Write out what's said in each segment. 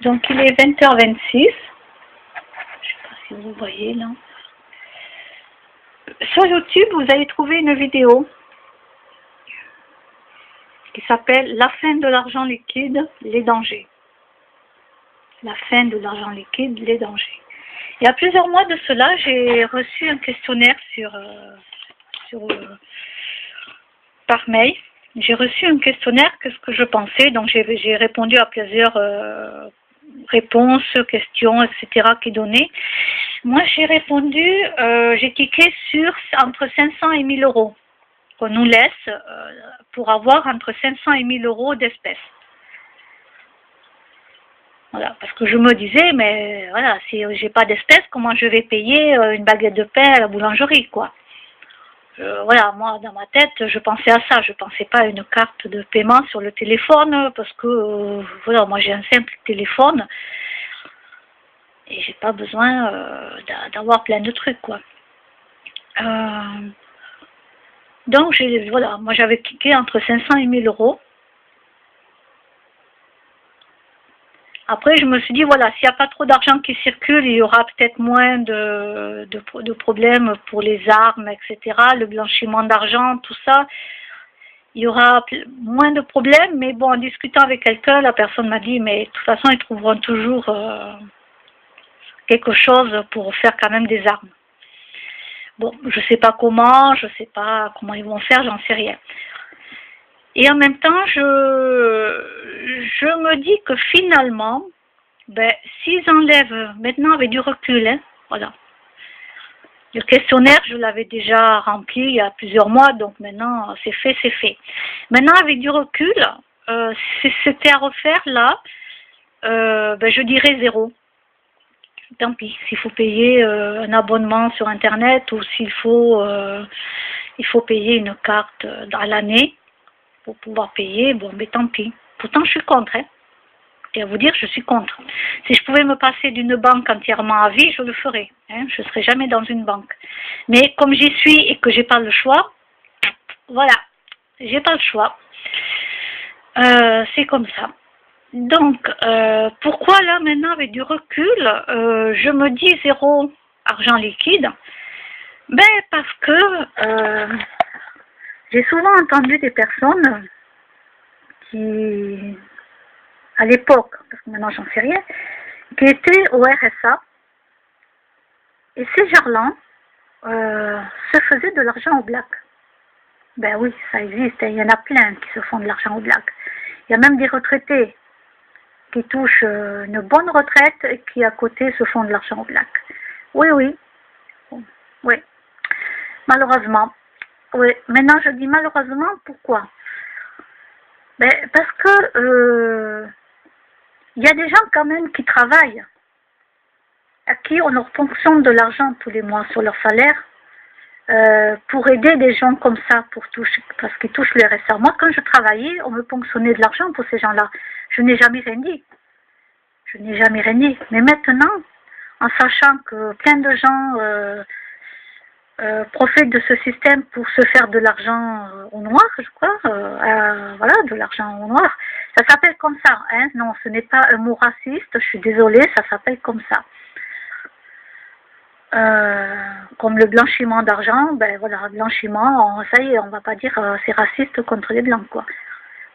Donc il est 20h26. Je ne sais pas si vous voyez là. Sur YouTube, vous allez trouver une vidéo qui s'appelle La fin de l'argent liquide, les dangers. La fin de l'argent liquide, les dangers. Il y a plusieurs mois de cela, j'ai reçu un questionnaire par mail. J'ai reçu un questionnaire, qu'est-ce que je pensais, donc j'ai répondu à plusieurs réponses, questions, etc. qui donnaient. Moi, j'ai répondu, j'ai cliqué sur entre 500 et 1000 euros qu'on nous laisse pour avoir entre 500 et 1000 euros d'espèces. Voilà, parce que je me disais, mais voilà, si j'ai pas d'espèces, comment je vais payer une baguette de pain à la boulangerie, quoi. Voilà, moi, dans ma tête, je pensais à ça. Je pensais pas à une carte de paiement sur le téléphone, parce que, voilà, moi, j'ai un simple téléphone et j'ai pas besoin d'avoir plein de trucs, quoi. Donc, voilà, moi, j'avais cliqué entre 500 et 1000 euros. Après, je me suis dit, voilà, s'il n'y a pas trop d'argent qui circule, il y aura peut-être moins de problèmes pour les armes, etc., le blanchiment d'argent, tout ça. Il y aura moins de problèmes, mais bon, en discutant avec quelqu'un, la personne m'a dit, mais de toute façon, ils trouveront toujours quelque chose pour faire quand même des armes. Bon, je sais pas comment ils vont faire, j'en sais rien. Et en même temps, je me dis que finalement, ben, s'ils enlèvent, maintenant avec du recul, hein, voilà. Le questionnaire, je l'avais déjà rempli il y a plusieurs mois, donc maintenant, c'est fait, c'est fait. Maintenant, avec du recul, si c'était à refaire là, ben, je dirais 0. Tant pis, s'il faut payer un abonnement sur Internet ou s'il faut, il faut payer une carte dans l'année pour pouvoir payer, bon, mais tant pis. Pourtant, je suis contre, hein. Et à vous dire, je suis contre. Si je pouvais me passer d'une banque entièrement à vie, je le ferais. Hein, je ne serais jamais dans une banque. Mais comme j'y suis et que j'ai pas le choix, voilà, j'ai pas le choix. C'est comme ça. Donc, pourquoi là maintenant avec du recul, je me dis 0 argent liquide? Ben parce que j'ai souvent entendu des personnes qui, à l'époque, parce que maintenant j'en sais rien, qui étaient au RSA, et ces gens-là se faisaient de l'argent au black. Ben oui, ça existe, il y en a plein qui se font de l'argent au black. Il y a même des retraités qui touchent une bonne retraite et qui à côté se font de l'argent au black. Oui, oui, oui. Malheureusement. Oui, maintenant je dis malheureusement, pourquoi? Ben, parce que il y a des gens quand même qui travaillent, à qui on leur ponctionne de l'argent tous les mois sur leur salaire, pour aider des gens comme ça, parce qu'ils touchent le RSA. Moi, quand je travaillais, on me ponctionnait de l'argent pour ces gens-là. Je n'ai jamais rien dit. Je n'ai jamais rien dit. Mais maintenant, en sachant que plein de gens profitent de ce système pour se faire de l'argent au noir, je crois, voilà, de l'argent au noir. Ça s'appelle comme ça, hein. Non, ce n'est pas un mot raciste, je suis désolée, ça s'appelle comme ça. Comme le blanchiment d'argent, ben voilà, blanchiment, ça y est, on va pas dire c'est raciste contre les blancs, quoi.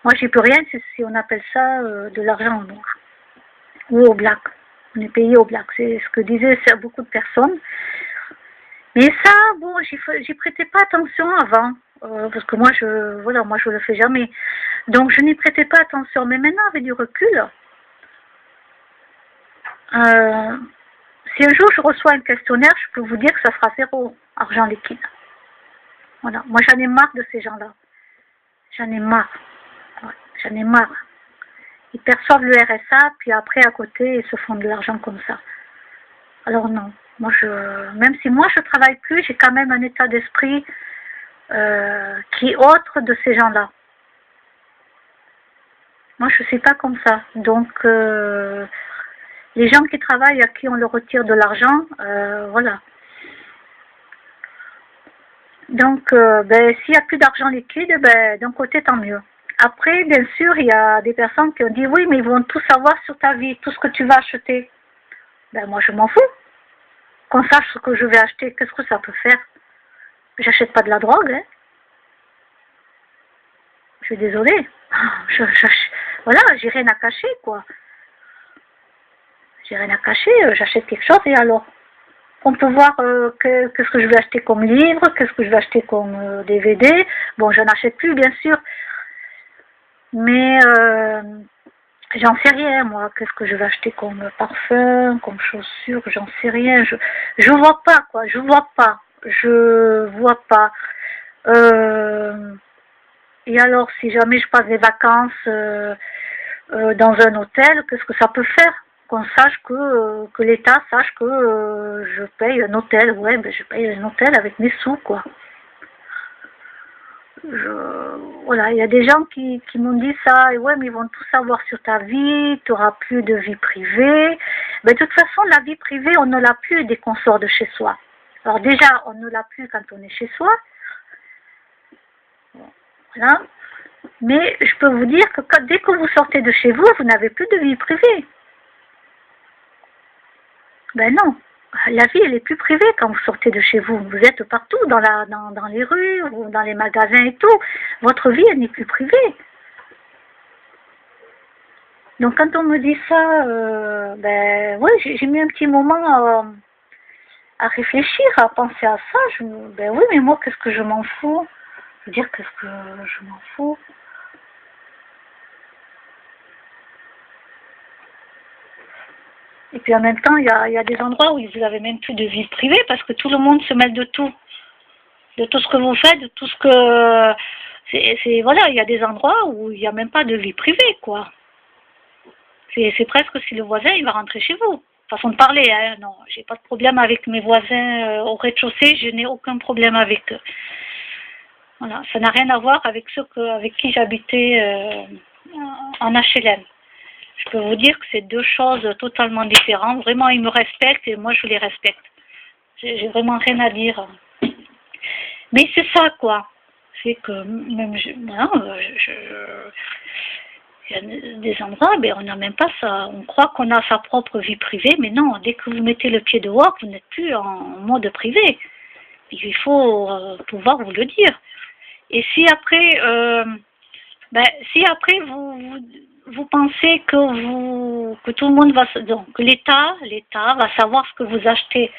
Moi, j'y peux rien si on appelle ça de l'argent au noir ou au black. On est payé au black, c'est ce que disaient beaucoup de personnes. Mais ça, bon, j'y prêtais pas attention avant, parce que moi, je le fais jamais. Donc, je n'y prêtais pas attention. Mais maintenant, avec du recul, si un jour je reçois un questionnaire, je peux vous dire que ça sera 0 argent liquide. Voilà. Moi, j'en ai marre de ces gens-là. J'en ai marre. Ouais, j'en ai marre. Ils perçoivent le RSA, puis après, à côté, ils se font de l'argent comme ça. Alors non. Moi, même si moi, je travaille plus, j'ai quand même un état d'esprit qui est autre de ces gens-là. Moi, je ne suis pas comme ça. Donc, les gens qui travaillent, à qui on leur retire de l'argent, voilà. Donc, ben, s'il n'y a plus d'argent liquide, ben, d'un côté, tant mieux. Après, bien sûr, il y a des personnes qui ont dit oui, mais ils vont tout savoir sur ta vie, tout ce que tu vas acheter. Ben moi, je m'en fous. Qu'on sache ce que je vais acheter, qu'est-ce que ça peut faire? J'achète pas de la drogue, hein. Je suis désolée. Voilà, j'ai rien à cacher, quoi. J'ai rien à cacher, j'achète quelque chose et alors on peut voir qu'est-ce que je vais acheter comme livre, qu'est-ce que je vais acheter comme DVD. Bon, je n'achète plus, bien sûr, mais j'en sais rien, moi. Qu'est-ce que je vais acheter comme parfum, comme chaussures, j'en sais rien. Je vois pas, quoi. Je vois pas. Je vois pas. Et alors, si jamais je passe des vacances dans un hôtel, qu'est-ce que ça peut faire? Qu'on sache que l'État sache que je paye un hôtel. Ouais, ben je paye un hôtel avec mes sous, quoi. Voilà, il y a des gens qui m'ont dit ça, et ouais, mais ils vont tout savoir sur ta vie, tu n'auras plus de vie privée. Mais de toute façon, la vie privée, on ne l'a plus dès qu'on sort de chez soi. Alors déjà, on ne l'a plus quand on est chez soi. Voilà. Mais je peux vous dire que dès que vous sortez de chez vous, vous n'avez plus de vie privée. Ben non, la vie elle est plus privée quand vous sortez de chez vous. Vous êtes partout, dans les rues, ou dans les magasins et tout. Votre vie elle n'est plus privée. Donc quand on me dit ça, ben ouais, j'ai mis un petit moment à réfléchir, à penser à ça. Ben oui, mais moi qu'est-ce que je m'en fous? Je veux dire, qu'est-ce que je m'en fous? Et puis en même temps, il y a des endroits où vous n'avez même plus de vie privée parce que tout le monde se mêle de tout. De tout ce que vous faites, de tout ce que... voilà, il y a des endroits où il n'y a même pas de vie privée, quoi. C'est presque si le voisin, il va rentrer chez vous. Façon de parler, hein. Non, j'ai pas de problème avec mes voisins au rez-de-chaussée, je n'ai aucun problème avec eux. Voilà, ça n'a rien à voir avec ceux avec qui j'habitais en HLM. Je peux vous dire que c'est deux choses totalement différentes. Vraiment, ils me respectent et moi, je les respecte. J'ai vraiment rien à dire. Mais c'est ça, quoi. C'est que même il y a des endroits, ben, on n'a même pas ça. On croit qu'on a sa propre vie privée, mais non, dès que vous mettez le pied dehors, vous n'êtes plus en mode privé. Il faut pouvoir vous le dire. Et si après, vous pensez que tout le monde va, donc que l'État va savoir ce que vous achetez,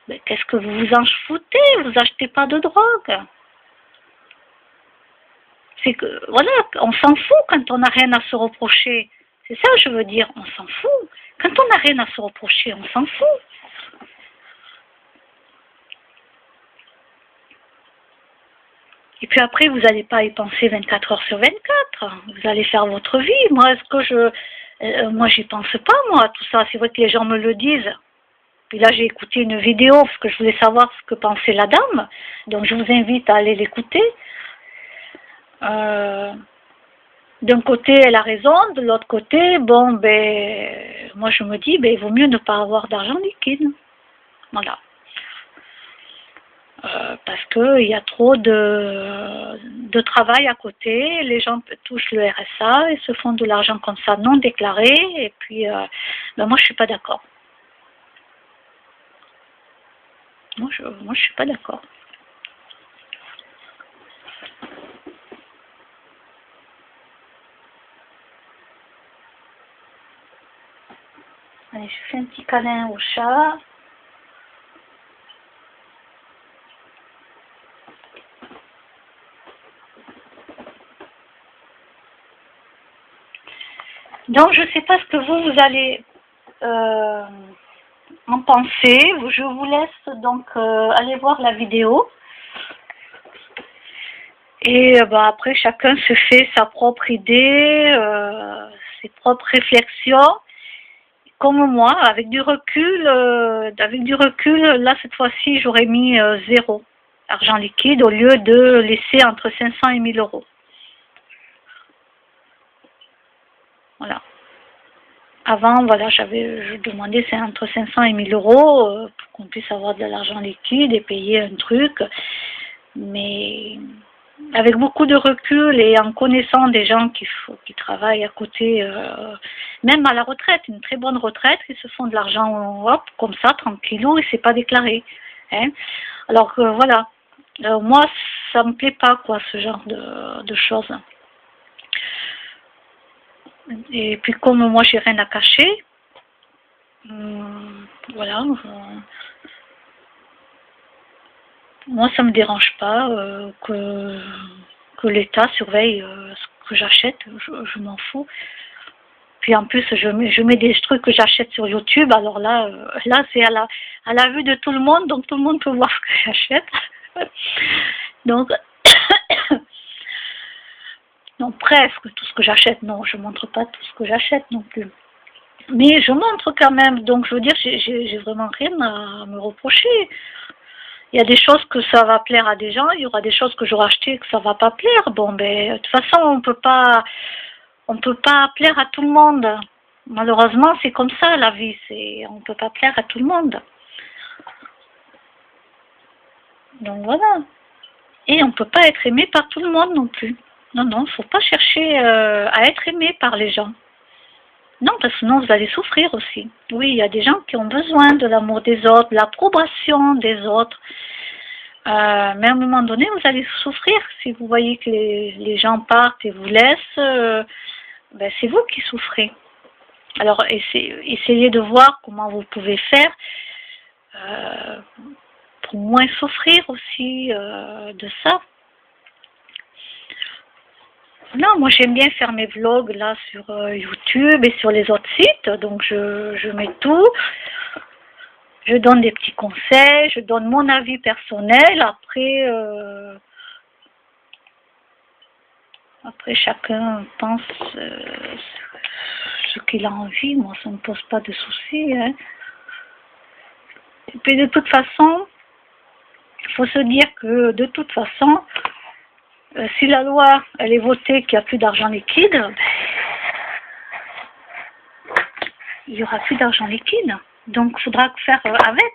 mais qu'est-ce que vous vous en foutez? Vous achetez pas de drogue. C'est que voilà, on s'en fout quand on n'a rien à se reprocher. C'est ça, je veux dire, on s'en fout. Quand on n'a rien à se reprocher, on s'en fout. Et puis après, vous n'allez pas y penser 24 heures sur 24. Vous allez faire votre vie. Moi, moi, j'y pense pas, moi, tout ça. C'est vrai que les gens me le disent. Puis là, j'ai écouté une vidéo parce que je voulais savoir ce que pensait la dame. Donc, je vous invite à aller l'écouter. D'un côté, elle a raison. De l'autre côté, bon, ben, moi, je me dis, ben, il vaut mieux ne pas avoir d'argent liquide. Voilà. Parce qu'il y a trop de travail à côté, les gens touchent le RSA et se font de l'argent comme ça non déclaré, et puis ben moi je suis pas d'accord. Moi je suis pas d'accord. Allez, je fais un petit câlin au chat. Donc, je ne sais pas ce que vous allez en penser. Je vous laisse donc aller voir la vidéo. Et après, chacun se fait sa propre idée, ses propres réflexions. Comme moi, avec du recul, là, cette fois-ci, j'aurais mis 0 argent liquide au lieu de laisser entre 500 et 1000 euros. Voilà. Avant, voilà, je demandais c'est entre 500 et 1000 euros pour qu'on puisse avoir de l'argent liquide et payer un truc. Mais avec beaucoup de recul et en connaissant des gens qui travaillent à côté, même à la retraite, une très bonne retraite, qui se font de l'argent hop, comme ça, tranquillou, et c'est pas déclaré. Hein. Alors que voilà, moi, ça me plaît pas, quoi, ce genre de choses. Et puis comme moi, j'ai rien à cacher, voilà. Moi, ça me dérange pas que l'État surveille ce que j'achète, je m'en fous. Puis en plus, je mets des trucs que j'achète sur YouTube, alors là c'est à la vue de tout le monde, donc tout le monde peut voir ce que j'achète. Donc, non, presque tout ce que j'achète, non, je montre pas tout ce que j'achète non plus. Mais je montre quand même, donc je veux dire, j'ai vraiment rien à me reprocher. Il y a des choses que ça va plaire à des gens, il y aura des choses que j'aurai achetées que ça va pas plaire. Bon, ben, de toute façon, on peut pas plaire à tout le monde. Malheureusement, c'est comme ça la vie, on peut pas plaire à tout le monde. Donc voilà. Et on peut pas être aimé par tout le monde non plus. Non, non, faut pas chercher à être aimé par les gens. Non, parce que sinon vous allez souffrir aussi. Oui, il y a des gens qui ont besoin de l'amour des autres, de l'approbation des autres. Mais à un moment donné, vous allez souffrir si vous voyez que les gens partent et vous laissent. Ben, c'est vous qui souffrez. Alors, essayez de voir comment vous pouvez faire pour moins souffrir aussi de ça. Non, moi j'aime bien faire mes vlogs là sur YouTube et sur les autres sites, donc je mets tout. Je donne des petits conseils, je donne mon avis personnel. Après chacun pense ce qu'il a envie. Moi, ça ne me pose pas de soucis. Hein. Et puis de toute façon, il faut se dire que de toute façon, si la loi elle est votée qu'il n'y a plus d'argent liquide, ben, il n'y aura plus d'argent liquide. Donc il faudra faire avec,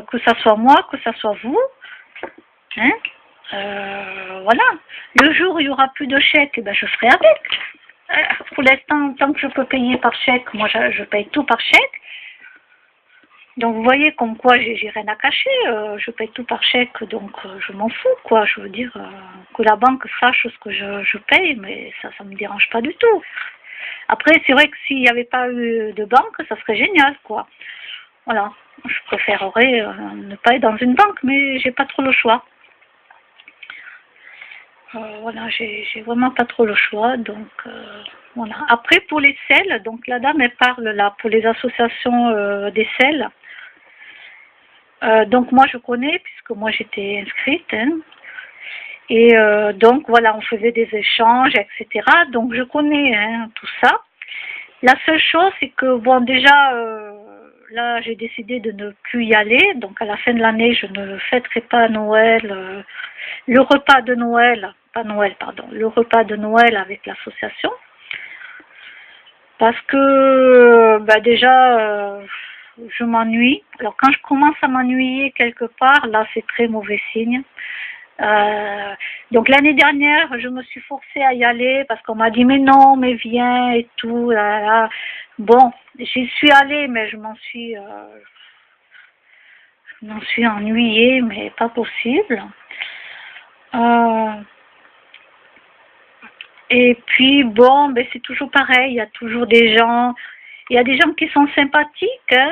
que ça soit moi, que ça soit vous. Hein, voilà. Le jour où il n'y aura plus de chèque, eh ben, je ferai avec. Pour l'instant, tant que je peux payer par chèque, moi je paye tout par chèque. Donc vous voyez comme quoi j'ai rien à cacher, je paye tout par chèque, donc je m'en fous, quoi. Je veux dire que la banque sache ce que je paye, mais ça me dérange pas du tout. Après, c'est vrai que s'il n'y avait pas eu de banque, ça serait génial, quoi. Voilà, je préférerais ne pas être dans une banque, mais j'ai pas trop le choix. Voilà, j'ai vraiment pas trop le choix, donc voilà. Après, pour les selles, donc la dame, elle parle là, pour les associations des selles. Donc moi je connais, puisque moi j'étais inscrite, hein. Et donc voilà, on faisait des échanges, etc. Donc je connais hein, tout ça. La seule chose, c'est que bon déjà, là j'ai décidé de ne plus y aller. Donc à la fin de l'année, je ne fêterai pas Noël, le repas de Noël, pas Noël, pardon, le repas de Noël avec l'association. Parce que bah déjà, je m'ennuie. Alors quand je commence à m'ennuyer quelque part, là c'est très mauvais signe. Donc l'année dernière, je me suis forcée à y aller parce qu'on m'a dit mais non, mais viens et tout. Là, là. Bon, j'y suis allée, mais je m'en suis ennuyée, mais pas possible. Et puis bon, ben c'est toujours pareil. Il y a toujours des gens. Il y a des gens qui sont sympathiques. Hein.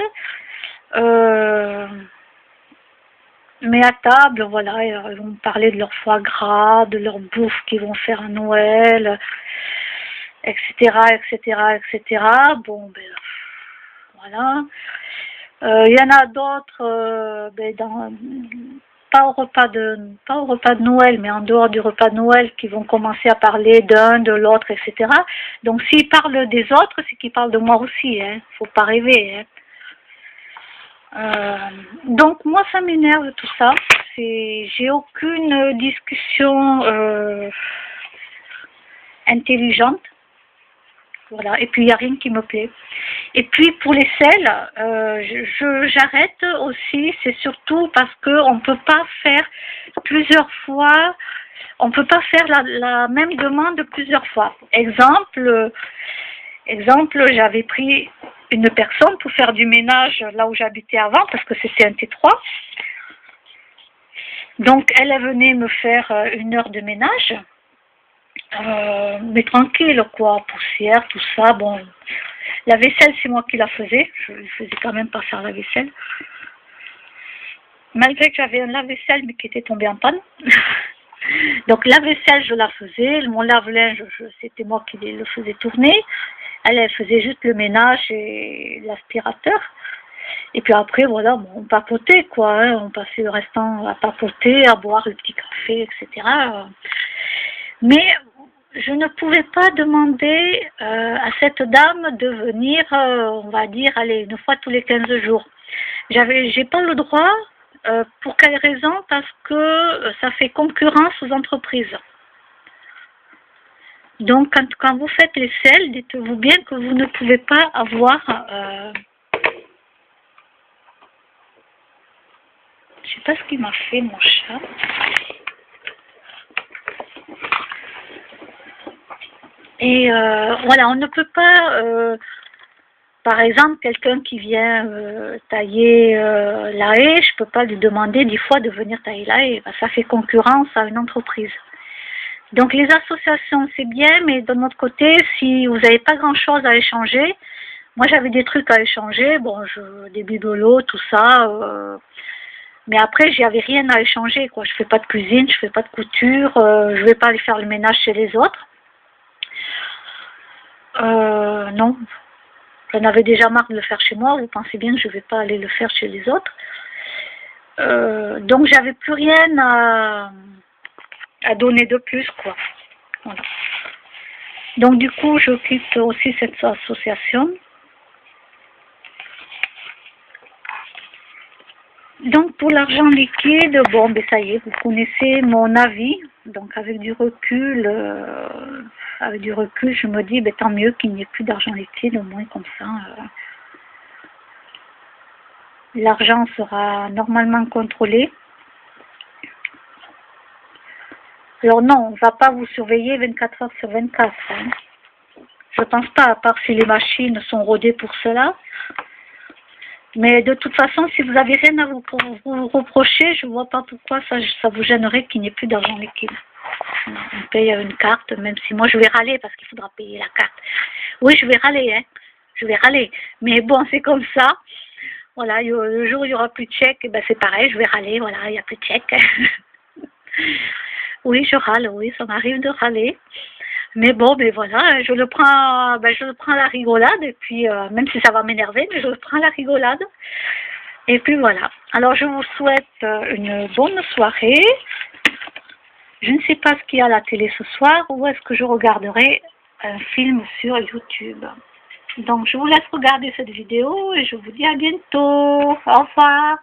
Mais à table, voilà, ils vont parler de leur foie gras, de leur bouffe qu'ils vont faire à Noël, etc., etc., etc. Bon, ben, voilà. Il y en a d'autres, ben, pas au repas de Noël, mais en dehors du repas de Noël, qui vont commencer à parler d'un, de l'autre, etc. Donc, s'ils parlent des autres, c'est qu'ils parlent de moi aussi, hein. Faut pas rêver, hein. Donc moi ça m'énerve tout ça, j'ai aucune discussion intelligente, voilà, et puis il n'y a rien qui me plaît. Et puis pour les selles, j'arrête aussi, c'est surtout parce qu'on ne peut pas faire plusieurs fois On ne peut pas faire la même demande plusieurs fois. Exemple, j'avais pris une personne pour faire du ménage là où j'habitais avant, parce que c'était un T3. Donc, elle venait me faire 1 heure de ménage, mais tranquille, quoi, poussière, tout ça. Bon, la vaisselle, c'est moi qui la faisais. Je ne faisais quand même pas faire la vaisselle. Malgré que j'avais un lave-vaisselle, mais qui était tombé en panne. Donc, la vaisselle, je la faisais. Mon lave-linge, c'était moi qui le faisais tourner. Elle faisait juste le ménage et l'aspirateur. Et puis après, voilà, bon, on papotait, quoi. Hein, on passait le restant à papoter, à boire le petit café, etc. Mais je ne pouvais pas demander à cette dame de venir, on va dire, allez, 1 fois tous les 15 jours. J'ai pas le droit. Pour quelle raison? Parce que ça fait concurrence aux entreprises. Donc, quand vous faites les selles, dites-vous bien que vous ne pouvez pas avoir... je sais pas ce qu'il m'a fait, mon chat. Et voilà, on ne peut pas... par exemple, quelqu'un qui vient tailler la haie, je ne peux pas lui demander 10 fois de venir tailler la haie. Ça fait concurrence à une entreprise. Donc les associations, c'est bien, mais de notre côté, si vous n'avez pas grand-chose à échanger, moi j'avais des trucs à échanger, bon, des bibelots, tout ça, mais après, j'avais rien à échanger, quoi. Je fais pas de cuisine, je fais pas de couture, je vais pas aller faire le ménage chez les autres. Non. J'en avais déjà marre de le faire chez moi, vous pensez bien que je ne vais pas aller le faire chez les autres. Donc j'avais plus rien à donner de plus, quoi. Voilà. Donc du coup, je quitte aussi cette association. Donc pour l'argent liquide, bon, ben ça y est, vous connaissez mon avis. Donc avec du recul, je me dis, ben, tant mieux qu'il n'y ait plus d'argent liquide, au moins comme ça. L'argent sera normalement contrôlé. Alors non, on ne va pas vous surveiller 24 heures sur 24. Hein. Je ne pense pas, à part si les machines sont rodées pour cela. Mais de toute façon, si vous n'avez rien à vous reprocher, je ne vois pas pourquoi ça vous gênerait qu'il n'y ait plus d'argent liquide. On paye une carte, même si moi je vais râler parce qu'il faudra payer la carte. Oui, je vais râler, hein. Je vais râler. Mais bon, c'est comme ça. Voilà, le jour où il n'y aura plus de chèque, ben c'est pareil, je vais râler, voilà, il n'y a plus de chèque. Oui, je râle, oui, ça m'arrive de râler. Mais bon, ben voilà, je le prends à la rigolade, et puis même si ça va m'énerver, mais je le prends à la rigolade. Et puis voilà. Alors je vous souhaite une bonne soirée. Je ne sais pas ce qu'il y a à la télé ce soir, ou est-ce que je regarderai un film sur YouTube. Donc je vous laisse regarder cette vidéo et je vous dis à bientôt. Au revoir.